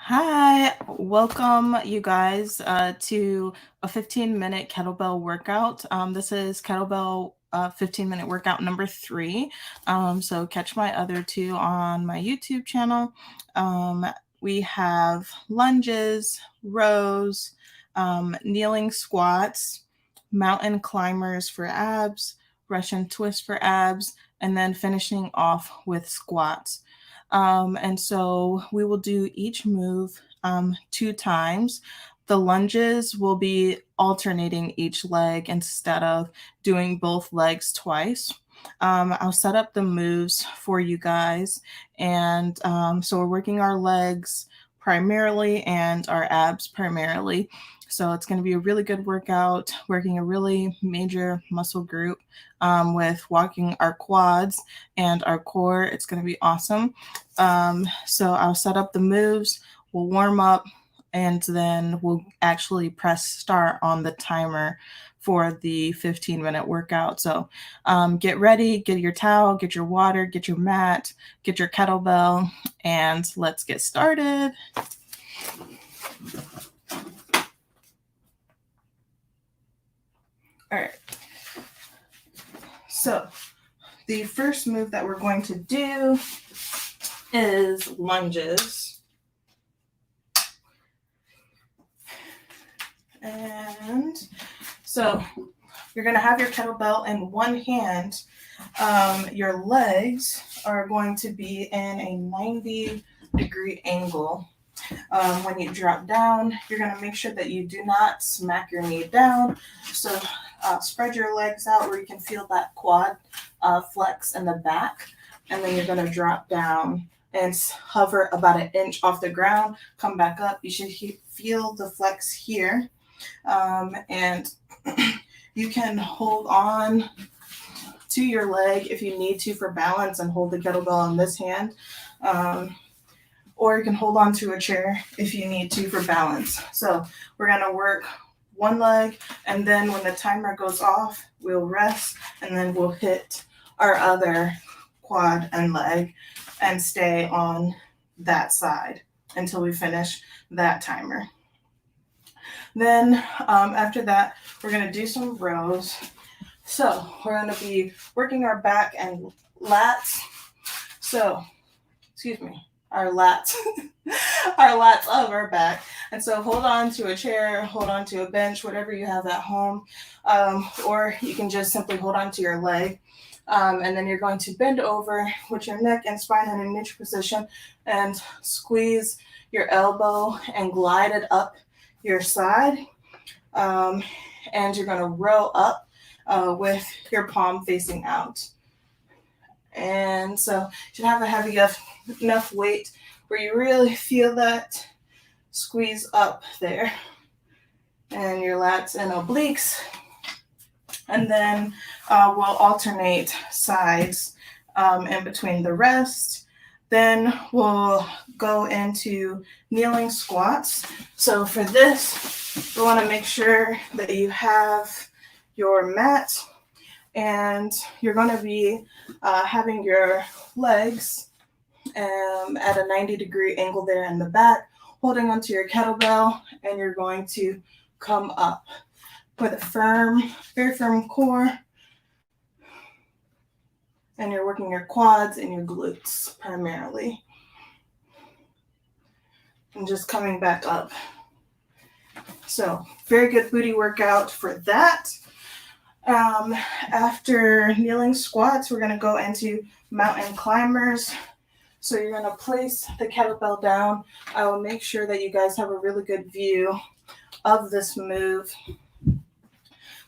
Hi, welcome you guys to a 15-minute kettlebell workout. This is kettlebell 15-minute workout number 3. So catch my other two on my YouTube channel. Um, we have lunges, rows, kneeling squats, mountain climbers for abs, Russian twist for abs, and then finishing off with squats. And so we will do each move 2 times. The lunges will be alternating each leg instead of doing both legs twice. I'll set up the moves for you guys. And so we're working our legs primarily and our abs primarily. So it's going to be a really good workout, working a really major muscle group with walking our quads and our core. It's going to be awesome. So I'll set up the moves, we'll warm up, and then we'll actually press start on the timer for the 15-minute workout. So get ready, get your towel, get your water, get your mat, get your kettlebell, and let's get started. All right. So the first move that we're going to do is lunges. And so you're going to have your kettlebell in one hand. Your legs are going to be in a 90-degree angle. When you drop down, you're going to make sure that you do not smack your knee down. So spread your legs out where you can feel that quad flex in the back. And then you're going to drop down and hover about an inch off the ground. Come back up. You should feel the flex here. And you can hold on to your leg if you need to for balance and hold the kettlebell in this hand. Or you can hold on to a chair if you need to for balance. So we're going to work one leg, and then when the timer goes off, we'll rest, and then we'll hit our other quad and leg and stay on that side until we finish that timer. Then after that, we're going to do some rows. So we're going to be working our back and lats. Our lats, our lats of our back. And so hold on to a chair, hold on to a bench, whatever you have at home, or you can just simply hold on to your leg. And then you're going to bend over with your neck and spine in a neutral position and squeeze your elbow and glide it up your side. And you're going to row up with your palm facing out. And so you should have a heavy enough weight where you really feel that squeeze up there. And your lats and obliques. And then we'll alternate sides in between the rest. Then we'll go into kneeling squats. So for this, you want to make sure that you have your mat, and you're going to be having your legs at a 90-degree angle there in the back, holding onto your kettlebell, and you're going to come up with a very firm core, and you're working your quads and your glutes primarily. And just coming back up. So very good booty workout for that. After kneeling squats, we're going to go into mountain climbers. So you're going to place the kettlebell down. I will make sure that you guys have a really good view of this move.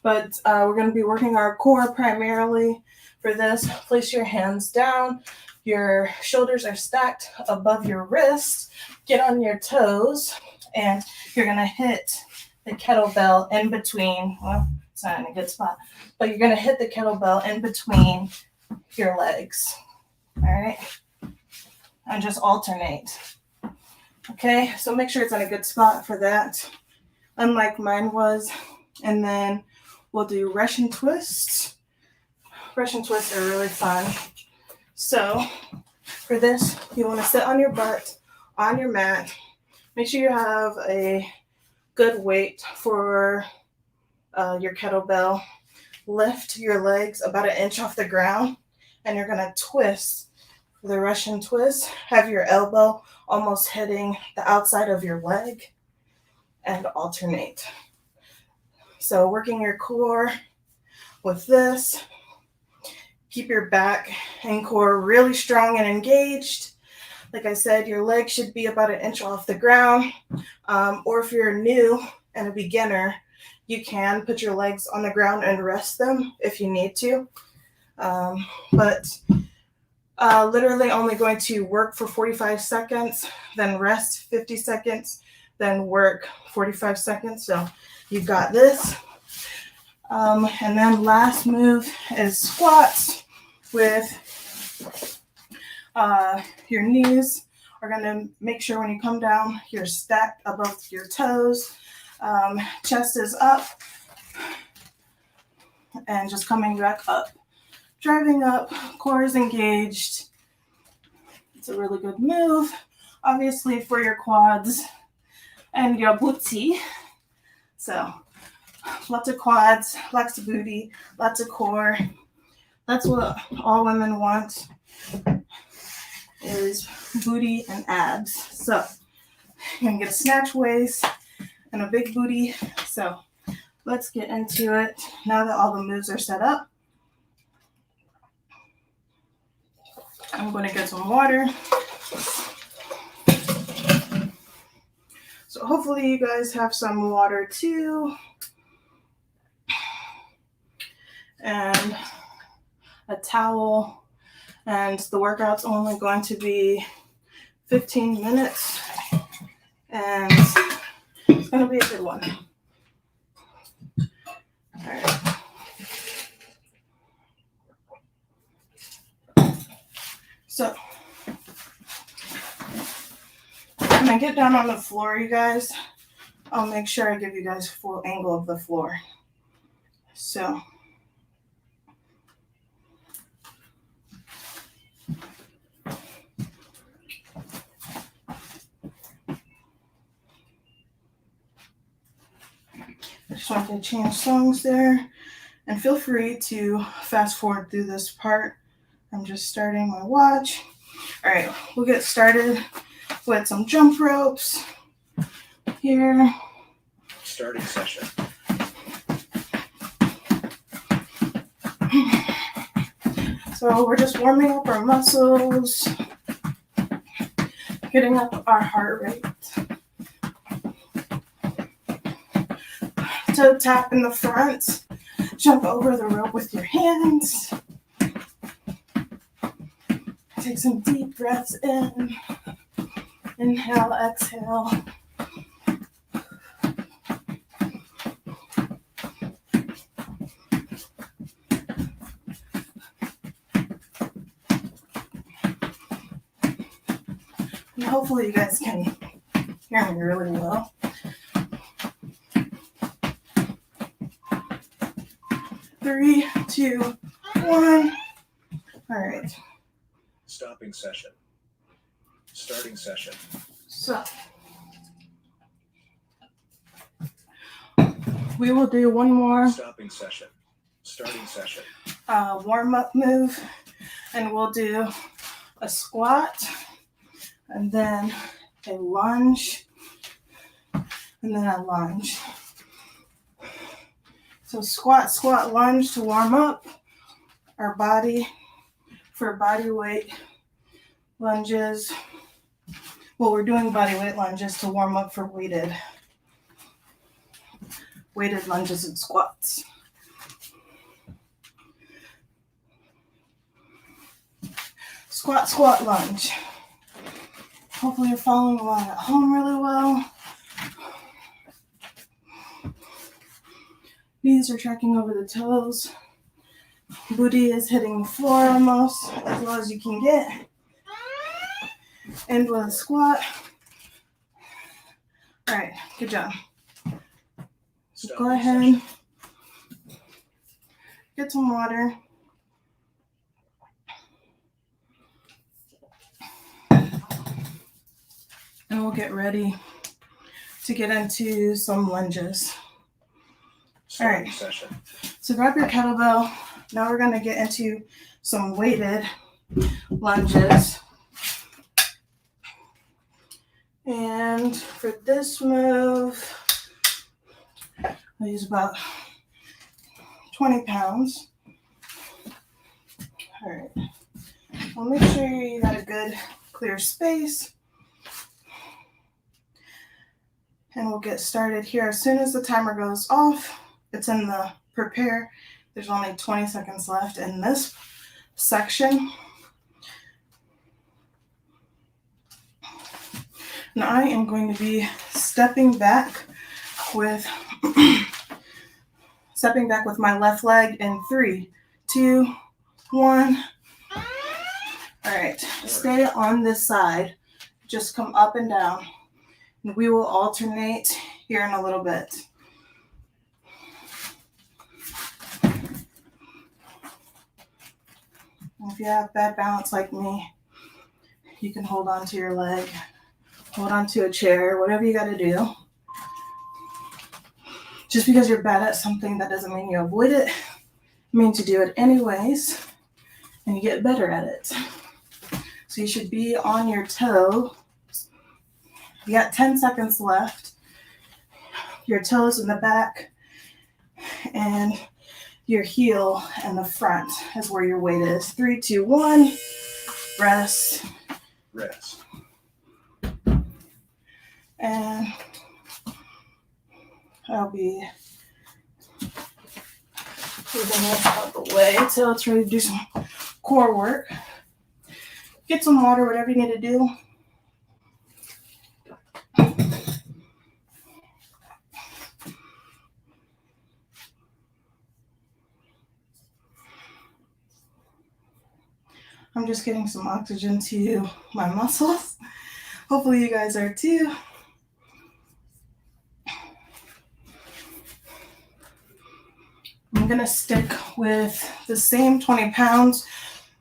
But we're going to be working our core primarily for this. Place your hands down. Your shoulders are stacked above your wrists. Get on your toes, and you're going to hit the kettlebell in between. Well, it's not in a good spot, but you're going to hit the kettlebell in between your legs. All right. And just alternate. Okay. So make sure it's in a good spot for that, unlike mine was. And then we'll do Russian twists. Russian twists are really fun. So for this, you want to sit on your butt, on your mat. Make sure you have a good weight for your kettlebell. Lift your legs about 1 inch off the ground, and you're going to twist the Russian twist. Have your elbow almost hitting the outside of your leg and alternate. So working your core with this. Keep your back and core really strong and engaged. Like I said, your legs should be about 1 inch off the ground. Or if you're new and a beginner, you can put your legs on the ground and rest them if you need to. But literally only going to work for 45 seconds, then rest 50 seconds, then work 45 seconds. So you've got this. And then last move is squats with your knees are going to make sure when you come down, you're stacked above your toes. Chest is up and just coming back up. Driving up, core is engaged. It's a really good move, obviously for your quads and your booty. So lots of quads, lots of booty, lots of core. That's what all women want, is booty and abs. So you're gonna get a snatch waist and a big booty. So let's get into it. Now that all the moves are set up, I'm gonna get some water. So hopefully you guys have some water too. And a towel. And the workout's only going to be 15 minutes. And it's going to be a good one. All right. So when I get down on the floor, you guys, I'll make sure I give you guys a full angle of the floor. So I just wanted to change songs there, and feel free to fast forward through this part. I'm just starting my watch. All right, we'll get started with some jump ropes here. Starting session. So we're just warming up our muscles, getting up our heart rate. Toe tap in the front, jump over the rope with your hands. Take some deep breaths in. Inhale, exhale. And hopefully you guys can hear me really well. Three, two, one. All right. Stopping session. Starting session. So we will do one more Stopping session. Starting session. warm-up move, and we'll do a squat, and then a lunge, and then a lunge. So squat, squat, lunge to warm up our body for body weight lunges. Well, we're doing body weight lunges to warm up for weighted lunges and squats. Squat, squat, lunge. Hopefully you're following along at home really well. Knees are tracking over the toes. Booty is hitting the floor almost, as low as you can get. End with a squat. All right, good job. So go ahead, get some water. And we'll get ready to get into some lunges. Starting right. session. So grab your kettlebell. Now we're going to get into some weighted lunges. And for this move, I'll use about 20 pounds. All right. I'll make sure you got a good clear space. And we'll get started here. As soon as the timer goes off, it's in the prepare. There's only 20 seconds left in this section. And I am going to be stepping back with my left leg in 3, 2, 1. All right, stay on this side. Just come up and down. And we will alternate here in a little bit. If you have bad balance like me, you can hold on to your leg, hold on to a chair, whatever you got to do. Just because you're bad at something, that doesn't mean you avoid it. It means you do it anyways, and you get better at it. So you should be on your toe. You got 10 seconds left. Your toes in the back, and your heel in the front is where your weight is. 3, 2, 1. Rest. Rest. And I'll be moving this out of the way until it's ready to do some core work. Get some water, whatever you need to do. I'm just getting some oxygen to my muscles. Hopefully you guys are too. I'm going to stick with the same 20 pounds.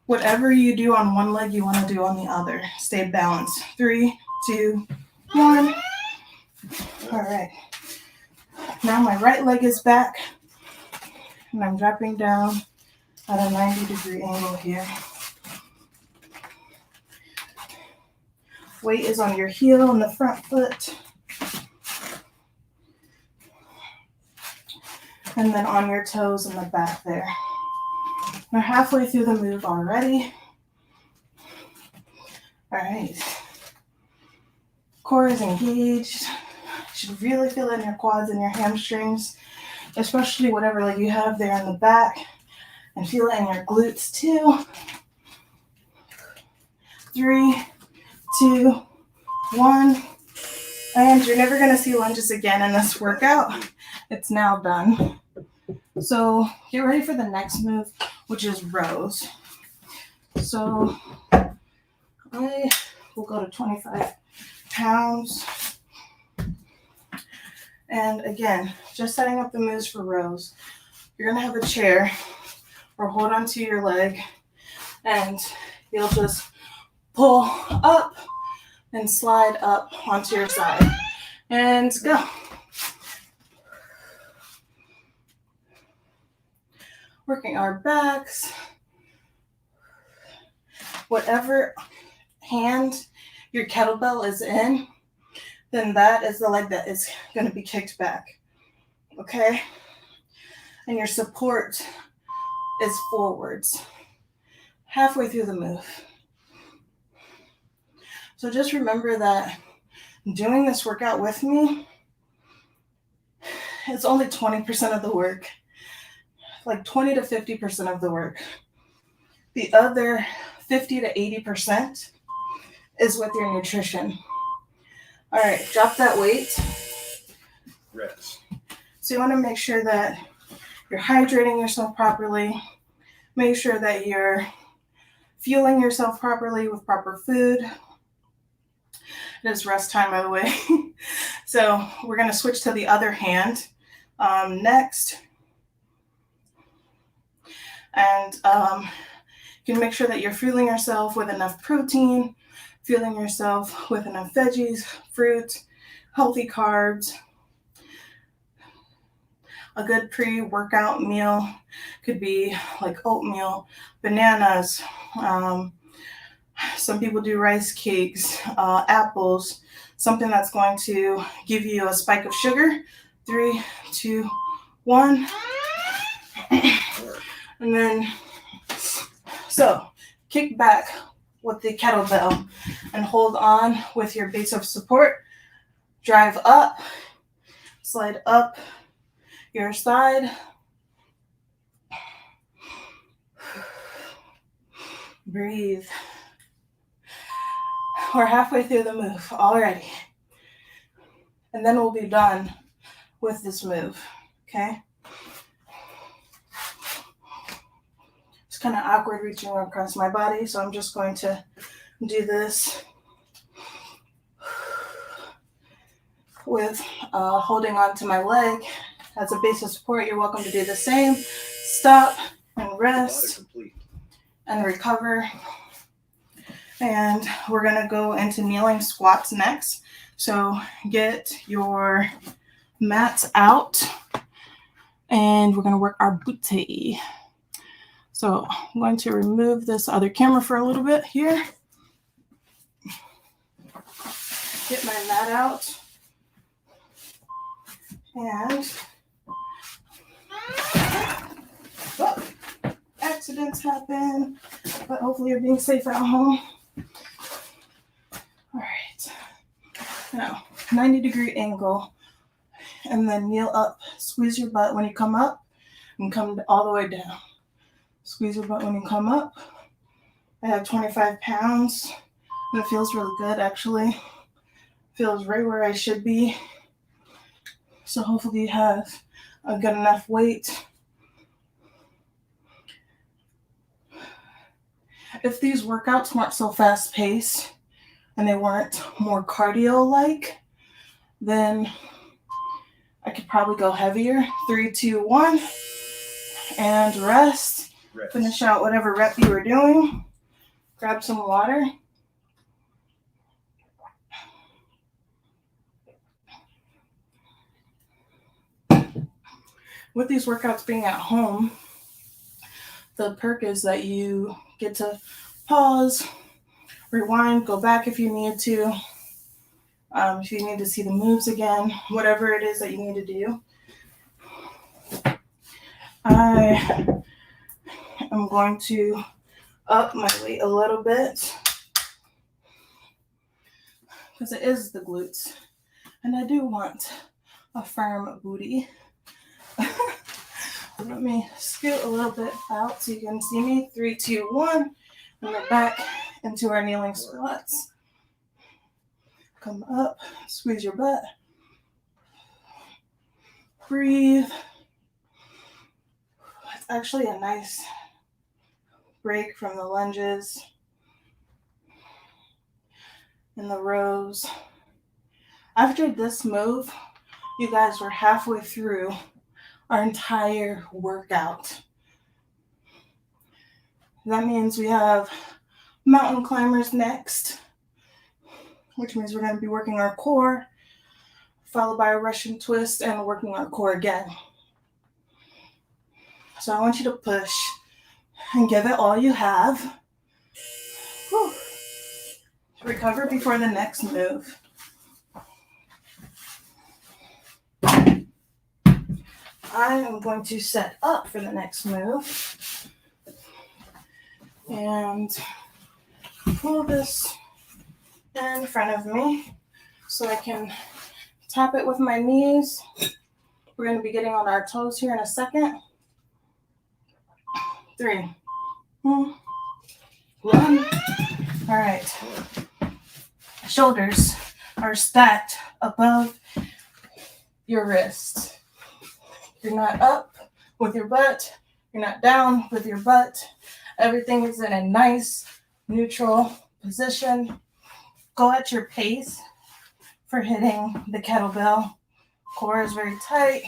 Whatever you do on one leg, you want to do on the other. Stay balanced. 3, 2, 1. All right. Now my right leg is back, and I'm dropping down at a 90-degree angle here. Weight is on your heel and the front foot. And then on your toes in the back there. We're halfway through the move already. All right. Core is engaged. You should really feel it in your quads and your hamstrings, especially whatever leg you have there in the back. And feel it in your glutes too. 3, 2, 1. And you're never going to see lunges again in this workout. It's now done. So get ready for the next move, which is rows. So I will go to 25 pounds. And again, just setting up the moves for rows. You're going to have a chair or hold onto your leg, and you'll just pull up and slide up onto your side. And go. Working our backs. Whatever hand your kettlebell is in, then that is the leg that is going to be kicked back. Okay? And your support is forwards. Halfway through the move. So just remember that doing this workout with me is only 20% of the work. Like 20 to 50% of the work. The other 50 to 80% is with your nutrition. All right, drop that weight. Rest. So you want to make sure that you're hydrating yourself properly. Make sure that you're fueling yourself properly with proper food. It is rest time, by the way. So we're going to switch to the other hand next. And you can make sure that you're fueling yourself with enough protein, fueling yourself with enough veggies, fruit, healthy carbs. A good pre-workout meal could be like oatmeal, bananas. Some people do rice cakes, apples, something that's going to give you a spike of sugar. 3, 2, 1. And then, so kick back with the kettlebell and hold on with your base of support. Drive up, slide up your side. Breathe. We're halfway through the move already. And then we'll be done with this move, okay? It's kind of awkward reaching across my body, so I'm just going to do this with holding on to my leg as a base of support. You're welcome to do the same. Stop and rest and recover. And we're gonna go into kneeling squats next. So get your mats out and we're gonna work our booty. So I'm going to remove this other camera for a little bit here. Get my mat out. And accidents happen, but hopefully you're being safe at home. All right, now 90-degree angle, and then kneel up. Squeeze your butt when you come up, and come all the way down. Squeeze your butt when you come up. I have 25 pounds, and it feels really good, actually. Feels right where I should be. So hopefully you have a good enough weight. If these workouts weren't so fast-paced and they weren't more cardio-like, then I could probably go heavier. 3, 2, 1, and rest. Finish out whatever rep you were doing. Grab some water. With these workouts being at home, the perk is that you get to pause, rewind, go back if you need to. If you need to see the moves again, whatever it is that you need to do. I am going to up my weight a little bit because it is the glutes, and I do want a firm booty. Let me scoot a little bit out so you can see me. 3, 2, 1, and we're back into our kneeling squats. Come up, squeeze your butt. Breathe. It's actually a nice break from the lunges and the rows. After this move, you guys were halfway through our entire workout. That means we have mountain climbers next, which means we're going to be working our core, followed by a Russian twist and working our core again. So I want you to push and give it all you have. Whew. Recover before the next move. I am going to set up for the next move and pull this in front of me so I can tap it with my knees. We're going to be getting on our toes here in a second. 3, 2, 1. All right. Shoulders are stacked above your wrist. You're not up with your butt. You're not down with your butt. Everything is in a nice, neutral position. Go at your pace for hitting the kettlebell. Core is very tight.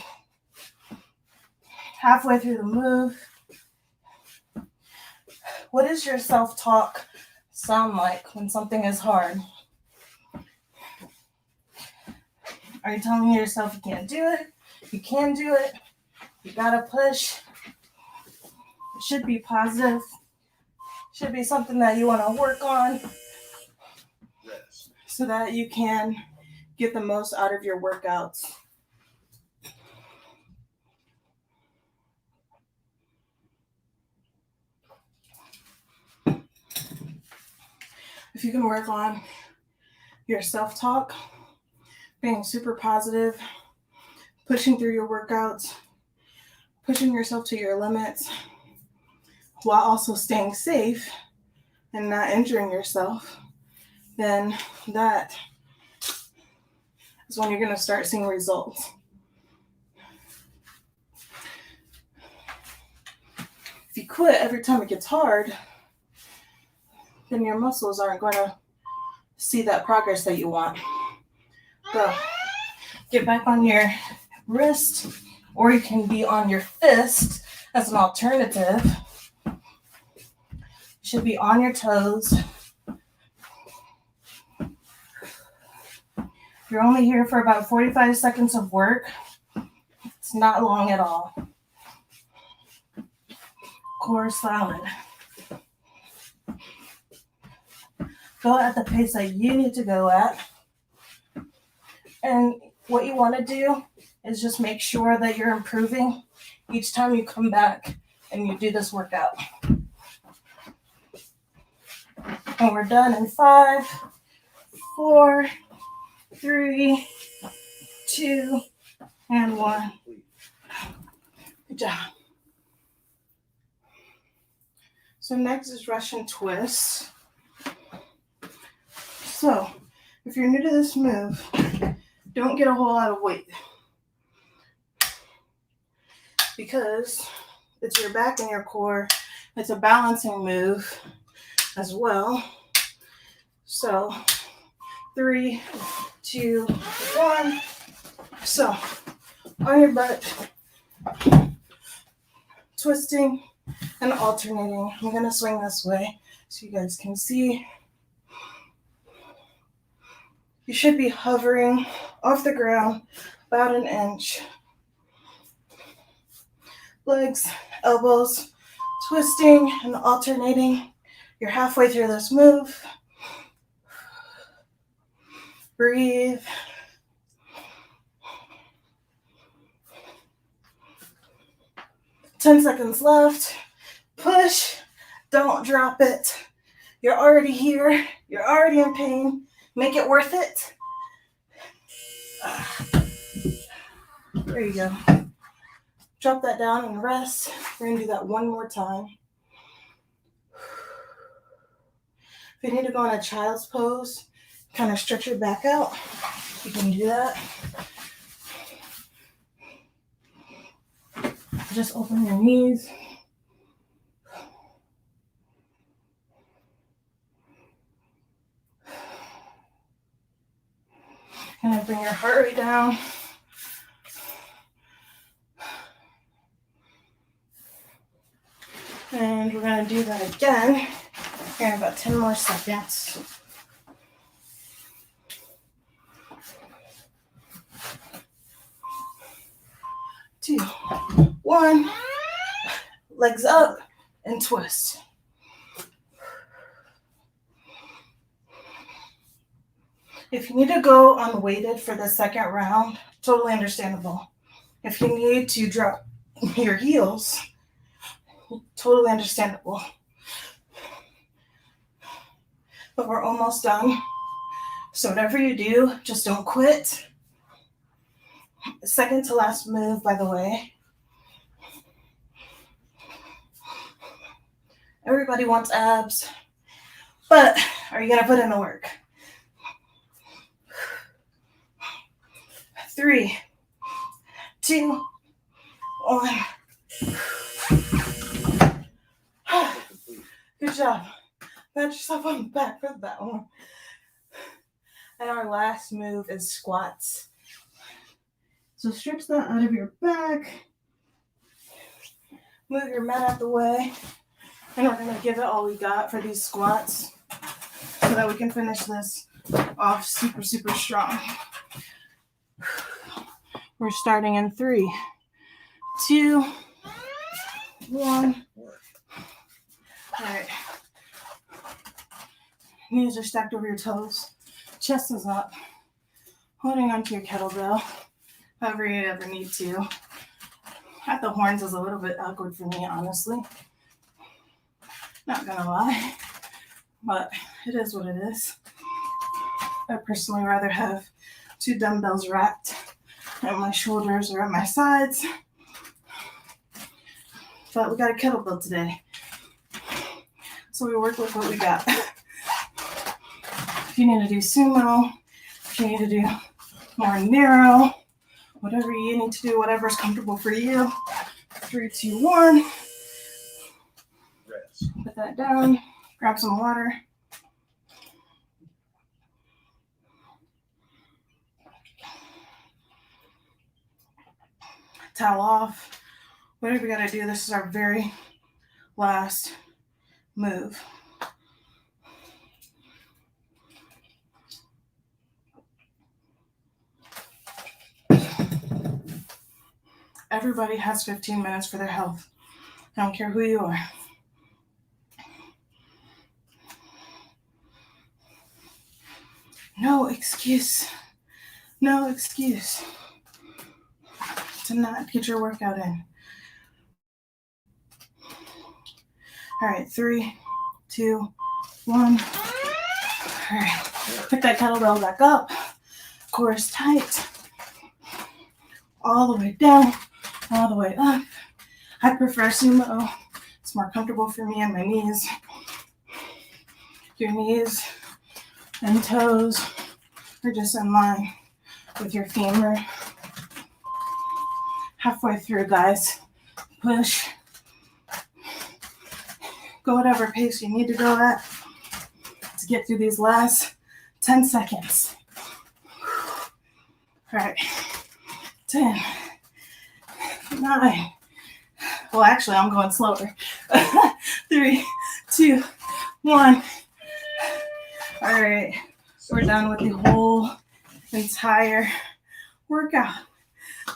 Halfway through the move. What does your self-talk sound like when something is hard? Are you telling yourself you can't do it? You can do it. You gotta push. It should be positive. Should be something that you want to work on so that you can get the most out of your workouts. If you can work on your self-talk, being super positive, pushing through your workouts, pushing yourself to your limits, while also staying safe and not injuring yourself, then that is when you're going to start seeing results. If you quit every time it gets hard, then your muscles aren't going to see that progress that you want. Go. Get back on your wrist, or you can be on your fist as an alternative. You should be on your toes. You're only here for about 45 seconds of work. It's not long at all. Core solid. Go at the pace that you need to go at. And what you want to do is just make sure that you're improving each time you come back and you do this workout. And we're done in 5, 4, 3, 2, and 1. Good job. So next is Russian twist. So if you're new to this move, don't get a whole lot of weight because it's your back and your core. It's a balancing move as well. So 3, 2, 1. So on your butt, twisting and alternating. I'm going to swing this way so you guys can see. You should be hovering off the ground about an inch. Legs, elbows, twisting and alternating. You're halfway through this move. Breathe. Ten seconds left. Push. Don't drop it. You're already here. You're already in pain. Make it worth it. There you go. Drop that down and rest. We're going to do that one more time. If you need to go in a child's pose, kind of stretch your back out, you can do that. Just open your knees. Kind of bring your heart rate down. And we're going to do that again in about 10 more seconds. 2, 1. Legs up and twist. If you need to go unweighted for the second round, totally understandable. If you need to drop your heels, totally understandable. But we're almost done. So whatever you do, just don't quit. Second to last move, by the way. Everybody wants abs, but are you going to put in the work? 3, 2, 1. Good job. Pat yourself on the back for that one. And our last move is squats. So stretch that out of your back. Move your mat out the way. And we're going to give it all we got for these squats so that we can finish this off super, super strong. We're starting in 3, 2, 1. All right. Knees are stacked over your toes. Chest is up. Holding onto your kettlebell, however you ever need to. At the horns is a little bit awkward for me, honestly. Not gonna lie, but it is what it is. I personally rather have 2 dumbbells wrapped at my shoulders or at my sides. But we got a kettlebell today, so we work with what we got. If you need to do sumo, if you need to do more narrow, whatever you need to do, whatever's comfortable for you. 3, 2, 1. Rest. Put that down. Grab some water. Towel off. Whatever you gotta do, this is our very last move. Everybody has 15 minutes for their health. I don't care who you are. No excuse. No excuse to not get your workout in. All right, 3, 2, 1. All right, pick that kettlebell back up. Core is tight. All the way down, all the way up. I prefer sumo. It's more comfortable for me and my knees. Your knees and toes are just in line with your femur. Halfway through, guys. Push. Go whatever pace you need to go at to get through these last 10 seconds. All right. 10, 9. Well, actually, I'm going slower. 3, 2, 1. All right. We're done with the whole entire workout.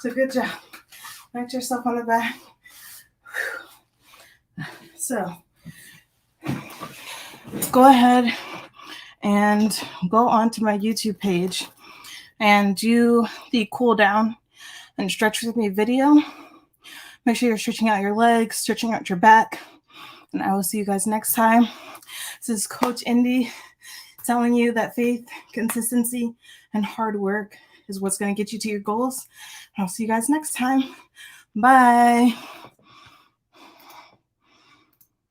So good job. Pat yourself on the back. So go ahead and go onto my YouTube page and do the cool down and stretch with me video. Make sure you're stretching out your legs, stretching out your back, and I will see you guys next time. This is Coach Indy telling you that faith, consistency, and hard work is what's going to get you to your goals. I'll see you guys next time. Bye.